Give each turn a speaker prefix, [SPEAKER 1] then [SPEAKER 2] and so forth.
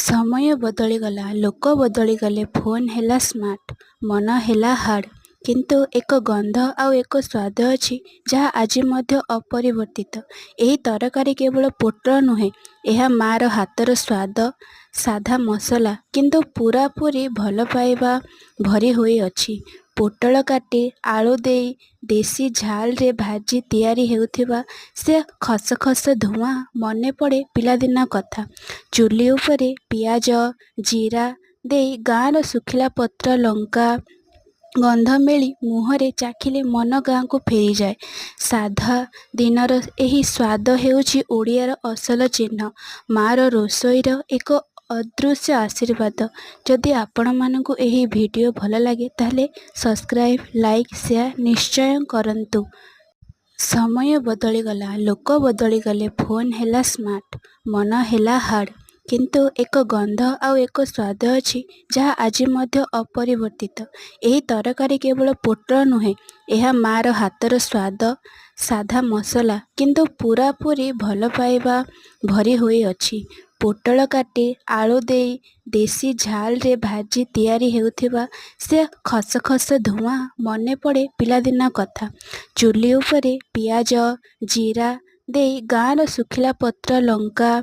[SPEAKER 1] समय बदलीगला लोक बदलीगले फोन है स्मार्ट मन है हार्ड किंतु एक गंध आउ एक स्वाद अच्छी जहाँ आज मध्य अपरिवर्तित। यही तरकारी केवल पोटल नुहे, यह मार हाथर स्वाद साधा मसला किंतु पूरा पूरी भल पाइबा भरी हुई अछि। पोटल काटी आलू दे देसी झाल रे भाजी तैयारी हेउथिबा से खसखस धुआं मने पड़े पिलादिन कथा। चुली उपरे पियाज जीरा दे गाँर सुखिला पत्र लंका गंध मिली मुहरे चाखिले मन गाँ को फेरी जाए। साधा दिनर एही स्वाद हेउछि ओडियार असल चिन्ह, मार रोषईर एक अदृश्य आशीर्वाद। जदि आपण मानकु एही वीडियो भल लगे ताहले सब्सक्राइब लाइक शेयर निश्चय करंतु। समय बदलीगला लोक बदलीगले फोन है स्मार्ट मन है हार्ड किंतु एक गंध आउ एक स्वाद अच्छी जहाँ आज मध्य अपरिवर्तित। यही तरकारी केवल पोटल नुहे, यह मार हाथर स्वाद साधा मसला किंतु पूरा पूरी भल पाइबा भरी हुई अछि। पोटल काटी आलू दे देसी झाल रे भाजी तैयारी हेउथिबा से खसखस धुआं मने पड़े पिलादिन कथा। चुली उपरे पियाज जीरा दे गाँर सुखिला पत्र लंका